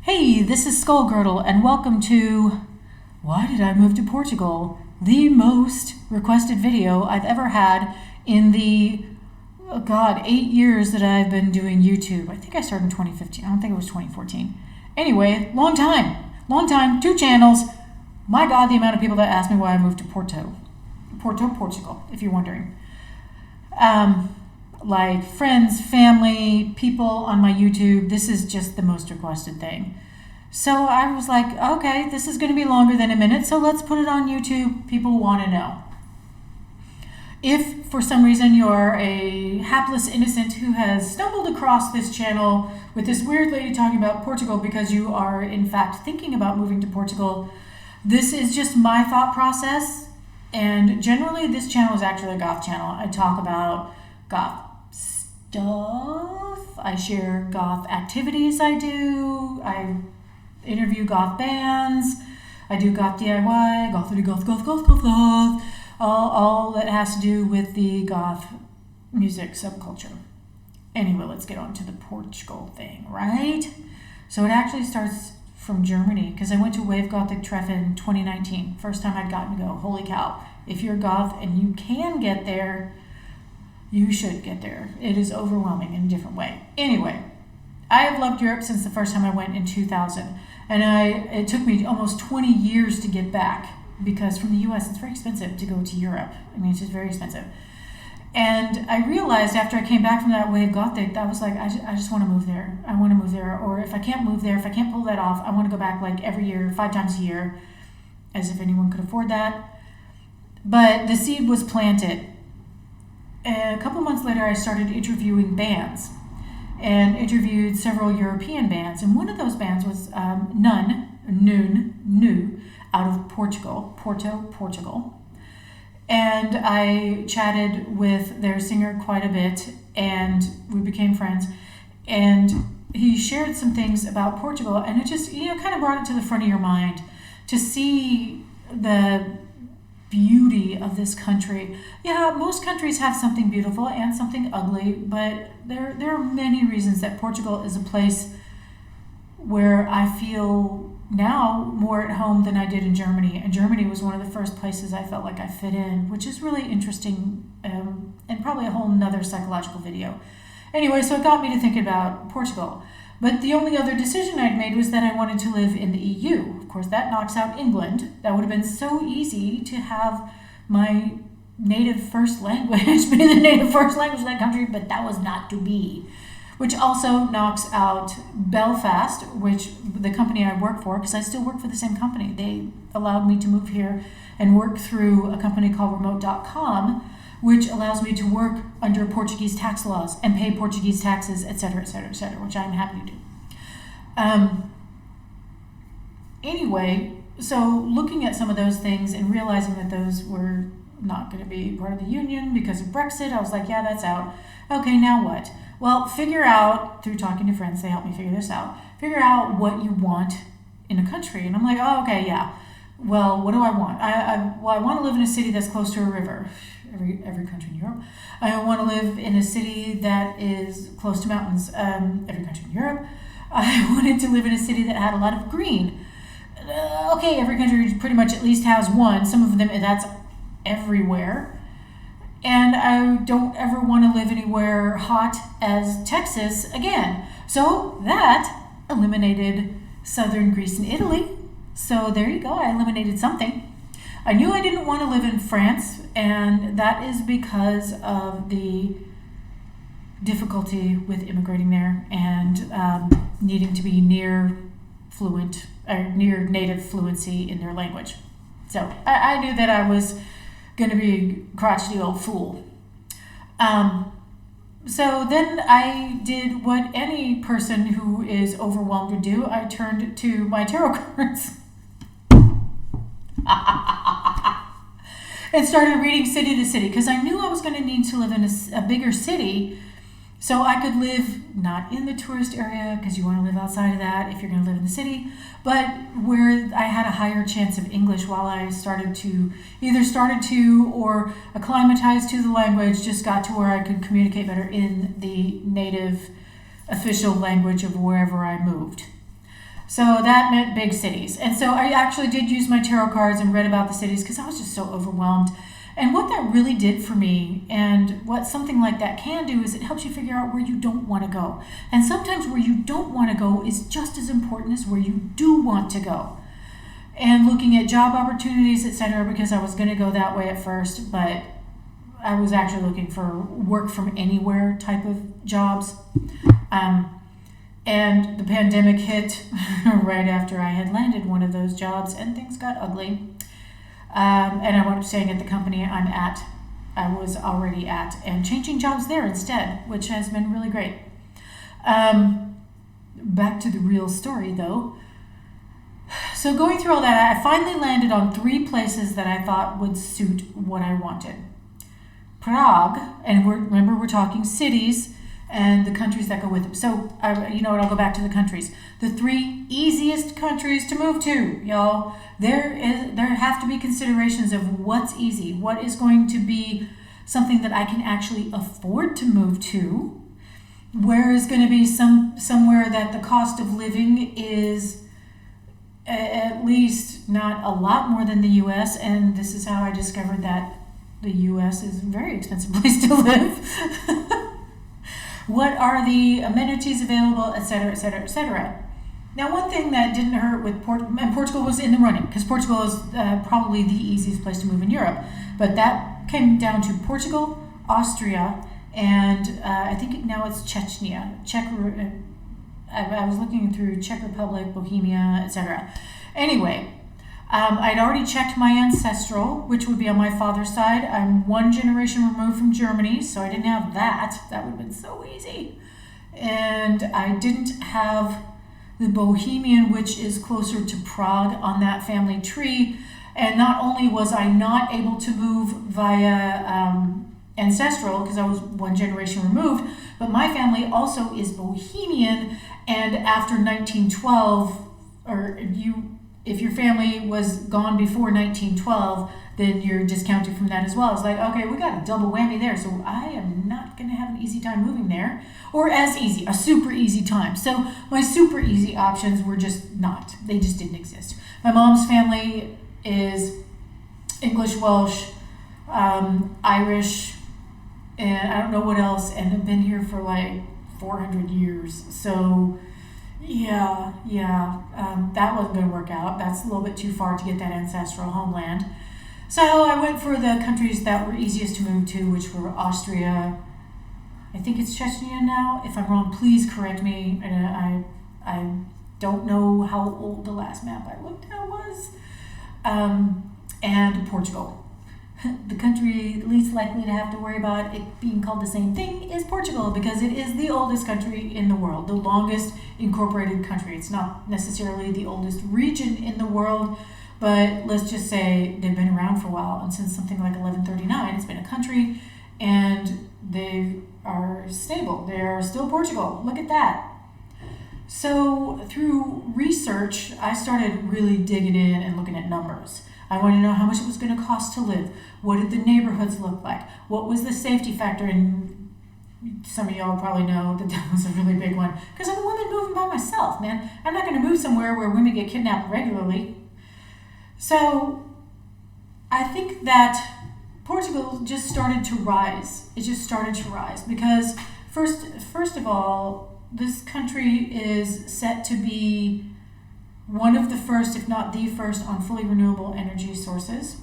Hey, this is Skullgirdle, and welcome to Why Did I Move to Portugal? The most requested video I've ever had in the, 8 years that I've been doing YouTube. I think I started in 2015. I don't think it was 2014. Anyway, long time, 2 channels. My God, the amount of people that ask me why I moved to Porto, Portugal, if you're wondering. Like friends, family, people on my YouTube. This is just the most requested thing. So I was like, okay, this is going to be longer than a minute, so let's put it on YouTube. People want to know. If for some reason you're a hapless innocent who has stumbled across this channel with this weird lady talking about Portugal because you are in fact thinking about moving to Portugal, this is just my thought process. And generally this channel is actually a goth channel. I talk about goth stuff. I share goth activities I do. I interview goth bands. I do goth DIY, goth, all that has to do with the goth music subculture. Anyway, let's get on to the Portugal thing, right? So it actually starts from Germany because I went to Wave Gothic Treff in 2019. First time I'd gotten to go. Holy cow. If you're goth and you can get there, you should get there. It is overwhelming in a different way. Anyway, I have loved Europe since the first time I went in 2000. And it took me almost 20 years to get back because from the US it's very expensive to go to Europe. I mean, it's just very expensive. And I realized after I came back from that Wave Gothic, I was like, I just want to move there. I want to move there. Or if I can't move there, if I can't pull that off, I want to go back like every year, 5 times a year, as if anyone could afford that. But the seed was planted. A couple months later, I started interviewing bands and interviewed several European bands. And one of those bands was Noon, out of Portugal, Porto, Portugal. And I chatted with their singer quite a bit, and we became friends. And he shared some things about Portugal, and it just, kind of brought it to the front of your mind to see the beauty of this country. Yeah, most countries have something beautiful and something ugly, but there are many reasons that Portugal is a place where I feel now more at home than I did in Germany. And Germany was one of the first places I felt like I fit in, which is really interesting, and probably a whole nother psychological video. Anyway, so it got me to thinking about Portugal. But the only other decision I'd made was that I wanted to live in the EU. Of course, that knocks out England. That would have been so easy to have my native first language be the native first language of that country, but that was not to be. Which also knocks out Belfast, which the company I work for, because I still work for the same company. They allowed me to move here and work through a company called remote.com, which allows me to work under Portuguese tax laws and pay Portuguese taxes, etc., which I'm happy to do. Anyway, so looking at some of those things and realizing that those were not going to be part of the union because of Brexit, I was like, yeah, that's out. Okay, now what? Well, figure out, through talking to friends, they helped me figure this out, figure out what you want in a country. And I'm like, oh, okay, yeah. Well, what do I want? I want to live in a city that's close to a river. Every country in Europe. I want to live in a city that is close to mountains. Every country in Europe. I wanted to live in a city that had a lot of green. Okay, every country pretty much at least has one. Some of them, that's everywhere. And I don't ever want to live anywhere hot as Texas again. So that eliminated southern Greece and Italy. So there you go, I eliminated something. I knew I didn't want to live in France, and that is because of the difficulty with immigrating there and needing to be near native fluency in their language. So I knew that I was going to be a crotchety old fool. So then I did what any person who is overwhelmed would do. I turned to my tarot cards. And started reading city to city because I knew I was going to need to live in a bigger city so I could live not in the tourist area because you want to live outside of that if you're going to live in the city, but where I had a higher chance of English while I started to or acclimatized to the language, just got to where I could communicate better in the native official language of wherever I moved. So that meant big cities. And so I actually did use my tarot cards and read about the cities because I was just so overwhelmed. And what that really did for me, and what something like that can do, is it helps you figure out where you don't want to go. And sometimes where you don't want to go is just as important as where you do want to go. And looking at job opportunities, etc., because I was going to go that way at first, but I was actually looking for work from anywhere type of jobs. And the pandemic hit right after I had landed one of those jobs, and things got ugly. And I wound up staying at the company I was already at, and changing jobs there instead, which has been really great. Back to the real story, though. So going through all that, I finally landed on 3 places that I thought would suit what I wanted. Prague, and remember we're talking cities and the countries that go with them. So, you know what, I'll go back to the countries. The 3 easiest countries to move to, y'all. There have to be considerations of what's easy, what is going to be something that I can actually afford to move to, where is going to be somewhere that the cost of living is at least not a lot more than the U.S., and this is how I discovered that the U.S. is a very expensive place to live. What are the amenities available, etc., etc., etc. Now, one thing that didn't hurt with Portugal was in the running, because Portugal is probably the easiest place to move in Europe, but that came down to Portugal, Austria, and I think now it's Chechnya, I was looking through Czech Republic, Bohemia, etc. Anyway, I'd already checked my ancestral, which would be on my father's side. I'm 1 generation removed from Germany, so I didn't have that. That would have been so easy. And I didn't have the Bohemian, which is closer to Prague, on that family tree. And not only was I not able to move via ancestral, because I was 1 generation removed, but my family also is Bohemian, and after 1912, if your family was gone before 1912, then you're discounted from that as well. It's like, okay, we got a double whammy there, so I am not going to have an easy time moving there, or as easy, a super easy time. So my super easy options were just not. They just didn't exist. My mom's family is English, Welsh, Irish, and I don't know what else, and have been here for like 400 years. So yeah, that wasn't going to work out. That's a little bit too far to get that ancestral homeland. So I went for the countries that were easiest to move to, which were Austria. I think it's Chechnya now. If I'm wrong, please correct me. I don't know how old the last map I looked at was. And Portugal. The country least likely to have to worry about it being called the same thing is Portugal, because it is the oldest country in the world, the longest incorporated country. It's not necessarily the oldest region in the world, but let's just say they've been around for a while, and since something like 1139, it's been a country, and they are stable. They are still Portugal. Look at that. So through research, I started really digging in and looking at numbers. I wanted to know how much it was going to cost to live. What did the neighborhoods look like? What was the safety factor? And some of y'all probably know that was a really big one, because I'm a woman moving by myself, man. I'm not going to move somewhere where women get kidnapped regularly. So I think that Portugal just started to rise. It just started to rise because first of all, this country is set to be one of the first, if not the first, on fully renewable energy sources.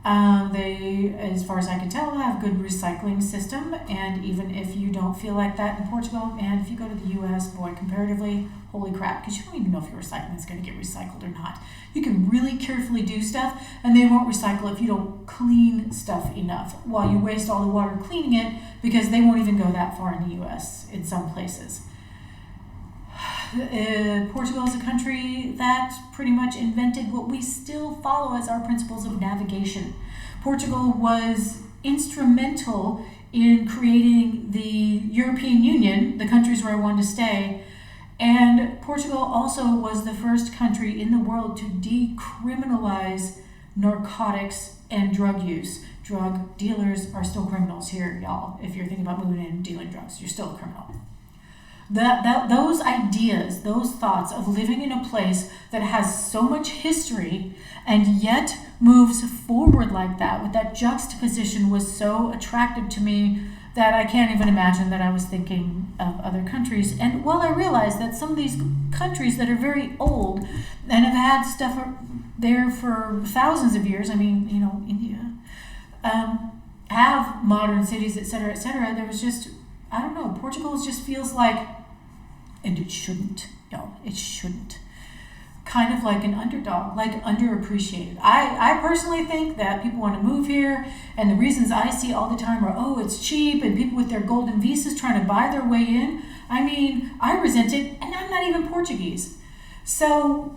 They, as far as I can tell, have a good recycling system, and even if you don't feel like that in Portugal, and if you go to the US, boy, comparatively, holy crap, because you don't even know if your recycling is going to get recycled or not. You can really carefully do stuff, and they won't recycle if you don't clean stuff enough, while you waste all the water cleaning it, because they won't even go that far in the US in some places. Portugal is a country that pretty much invented what we still follow as our principles of navigation. Portugal was instrumental in creating the European Union, the countries where I wanted to stay, and Portugal also was the first country in the world to decriminalize narcotics and drug use. Drug dealers are still criminals here, y'all. If you're thinking about moving in and dealing drugs, you're still a criminal. those ideas, those thoughts of living in a place that has so much history and yet moves forward like that, with that juxtaposition, was so attractive to me that I can't even imagine that I was thinking of other countries. And while I realize that some of these countries that are very old and have had stuff there for thousands of years, I mean, India, have modern cities, etc., etc., there was just, I don't know, Portugal just feels like, and it shouldn't, it shouldn't, kind of like an underdog, like underappreciated. I personally think that people want to move here, and the reasons I see all the time are, oh, it's cheap, and people with their golden visas trying to buy their way in. I mean, I resent it, and I'm not even Portuguese. So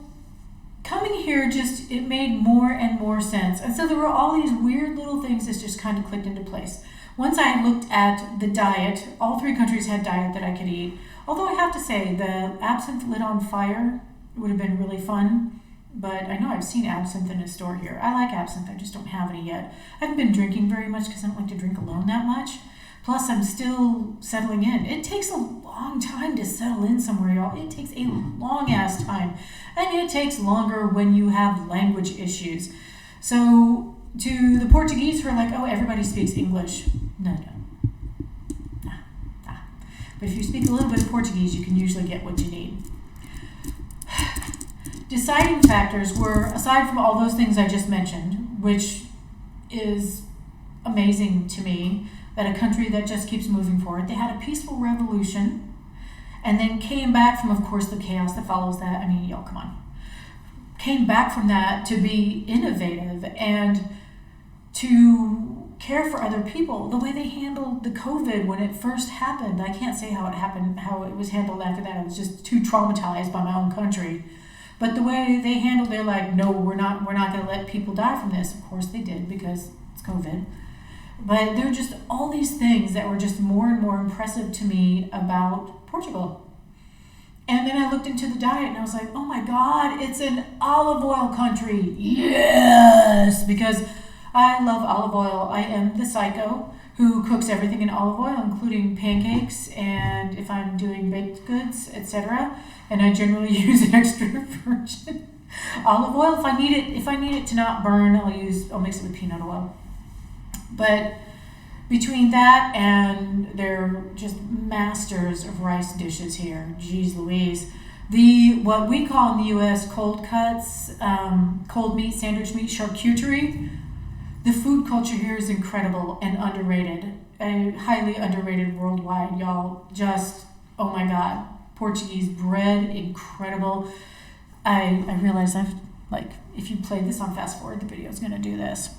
coming here it made more and more sense. And so there were all these weird little things that just kind of clicked into place. Once I looked at the diet, all three countries had diet that I could eat. Although I have to say, the absinthe lit on fire would have been really fun. But I know I've seen absinthe in a store here. I like absinthe, I just don't have any yet. I haven't been drinking very much because I don't like to drink alone that much. Plus, I'm still settling in. It takes a long time to settle in somewhere, y'all. It takes a long-ass time. And it takes longer when you have language issues. So, to the Portuguese who are like, oh, everybody speaks English. No. But if you speak a little bit of Portuguese, you can usually get what you need. Deciding factors were, aside from all those things I just mentioned, which is amazing to me, that a country that just keeps moving forward, they had a peaceful revolution and then came back from, of course, the chaos that follows that. I mean, y'all, come on. Came back from that to be innovative and to care for other people. The way they handled the COVID when it first happened, I can't say how it happened, how it was handled after that. I was just too traumatized by my own country. But the way they handled, they're like, no, we're not going to let people die from this. Of course they did, because it's COVID. But there were just all these things that were just more and more impressive to me about Portugal. And then I looked into the diet and I was like, oh my God, it's an olive oil country. Yes! Because I love olive oil. I am the psycho who cooks everything in olive oil, including pancakes and if I'm doing baked goods, etc. And I generally use extra virgin olive oil. If I need it to not burn, I'll mix it with peanut oil. But between that and they're just masters of rice dishes here, geez Louise. What we call in the U.S. cold cuts, cold meat, sandwich meat, charcuterie, the food culture here is incredible and underrated, highly underrated worldwide, y'all. Just, oh my God, Portuguese bread, incredible. I realize if you play this on fast forward, the video is going to do this.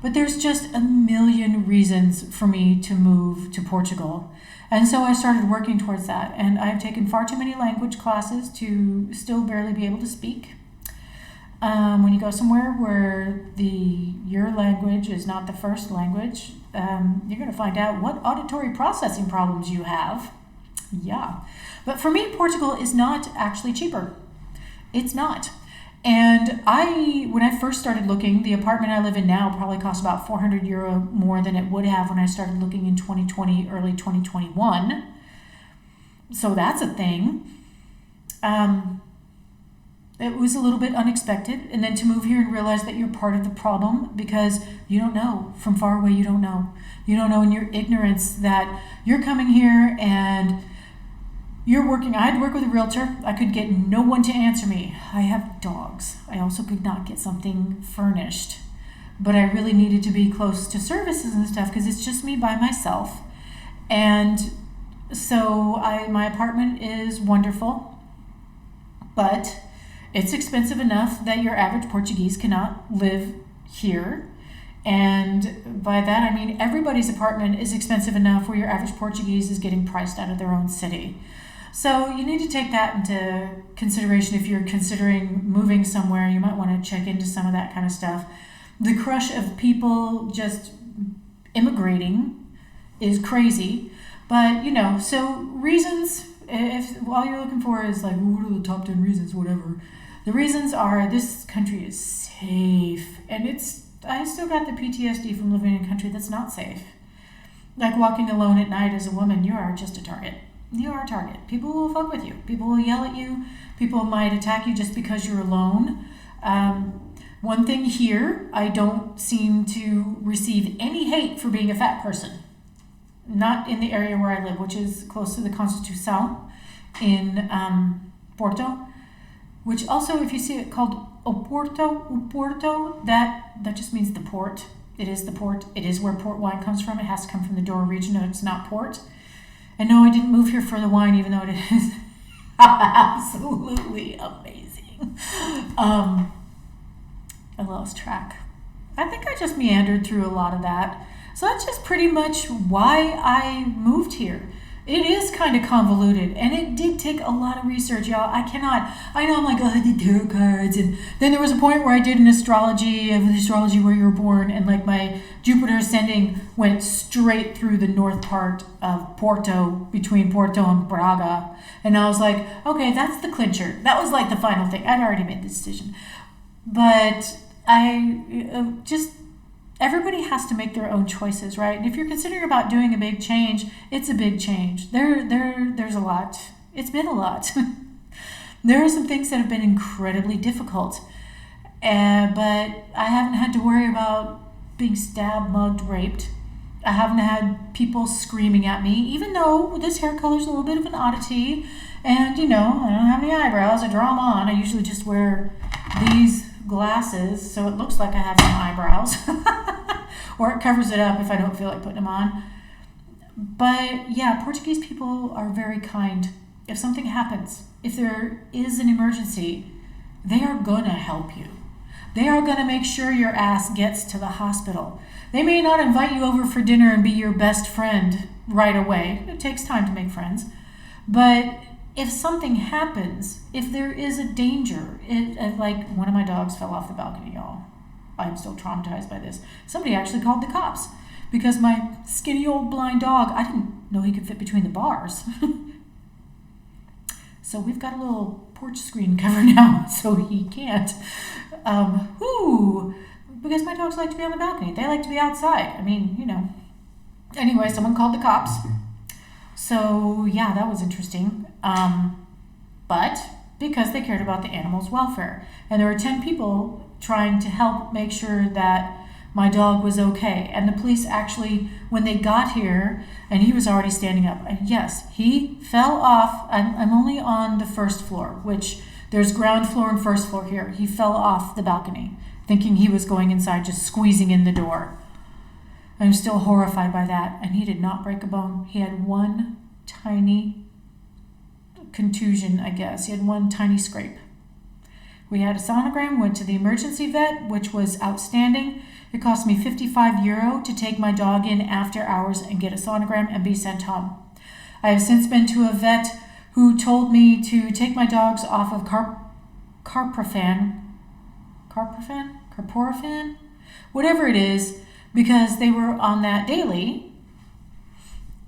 But there's just a million reasons for me to move to Portugal. And so I started working towards that. And I've taken far too many language classes to still barely be able to speak. When you go somewhere where your language is not the first language, you're going to find out what auditory processing problems you have. Yeah. But for me, Portugal is not actually cheaper. It's not. And when I first started looking, the apartment I live in now probably costs about €400 more than it would have when I started looking in 2020, early 2021. So that's a thing. It was a little bit unexpected. And then to move here and realize that you're part of the problem because you don't know. From far away, you don't know. You don't know in your ignorance that you're coming here and you're working. I had to work with a realtor. I could get no one to answer me. I have dogs. I also could not get something furnished. But I really needed to be close to services and stuff because it's just me by myself. And so my apartment is wonderful, but it's expensive enough that your average Portuguese cannot live here. And by that, I mean everybody's apartment is expensive enough where your average Portuguese is getting priced out of their own city. So you need to take that into consideration if you're considering moving somewhere. You might want to check into some of that kind of stuff. The crush of people just immigrating is crazy. But, so reasons, if all you're looking for is like, what are the top 10 reasons, whatever. The reasons are this country is safe. And I still got the PTSD from living in a country that's not safe. Like walking alone at night as a woman, you are just a target. You are a target. People will fuck with you. People will yell at you. People might attack you just because you're alone. One thing here, I don't seem to receive any hate for being a fat person. Not in the area where I live, which is close to the Constituição in Porto, which also, if you see it called Porto, that just means the port. It is the port. It is where port wine comes from. It has to come from the Douro region. No, it's not port. And no, I didn't move here for the wine, even though it is absolutely amazing. I lost track. I think I just meandered through a lot of that. So that's just pretty much why I moved here. It is kind of convoluted, and it did take a lot of research, y'all. I know I'm like, oh, I did tarot cards, and then there was a point where I did an astrology where you were born, and like my Jupiter ascending went straight through the north part of Porto, between Porto and Braga, and I was like, okay, that's the clincher. That was like the final thing. I'd already made the decision, but everybody has to make their own choices, right? And if you're considering about doing a big change, it's a big change. There's a lot. It's been a lot. There are some things that have been incredibly difficult, but I haven't had to worry about being stabbed, mugged, raped. I haven't had people screaming at me, even though this hair color is a little bit of an oddity. And, I don't have any eyebrows. I draw them on. I usually just wear these glasses so it looks like I have some eyebrows. Or it covers it up if I don't feel like putting them on. But yeah, Portuguese people are very kind. If something happens, if there is an emergency, they are gonna help you. They are gonna make sure your ass gets to the hospital. They may not invite you over for dinner and be your best friend right away. It takes time to make friends. But if something happens, if there is a danger, like one of my dogs fell off the balcony, y'all. I'm still traumatized by this. Somebody actually called the cops because my skinny old blind dog, I didn't know he could fit between the bars. So we've got a little porch screen cover now so he can't. Because my dogs like to be on the balcony. They like to be outside. Anyway, someone called the cops. So yeah, that was interesting. But because they cared about the animal's welfare. And there were 10 people trying to help make sure that my dog was okay. And the police actually, when they got here, and he was already standing up, and yes, he fell off. I'm only on the first floor, which there's ground floor and first floor here. He fell off the balcony, thinking he was going inside, just squeezing in the door. I'm still horrified by that. And he did not break a bone. He had one tiny contusion, I guess. He had one tiny scrape. We had a sonogram, went to the emergency vet, which was outstanding. It cost me €55 to take my dog in after hours and get a sonogram and be sent home. I have since been to a vet who told me to take my dogs off of carporphan, whatever it is, because they were on that daily,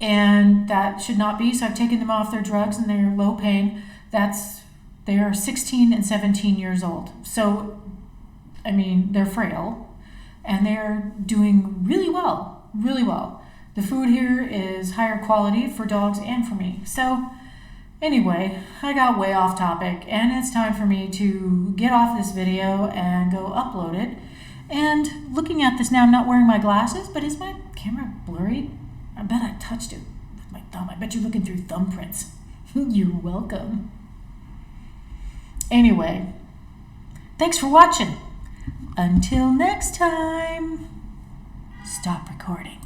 and that should not be. So I've taken them off their drugs, and they're low pain. They are 16 and 17 years old. So, they're frail, and they're doing really well, really well. The food here is higher quality for dogs and for me. So, anyway, I got way off topic, and it's time for me to get off this video and go upload it. And looking at this now, I'm not wearing my glasses, but is my camera blurry? I bet I touched it with my thumb. I bet you're looking through thumbprints. You're welcome. Anyway, thanks for watching. Until next time, stop recording.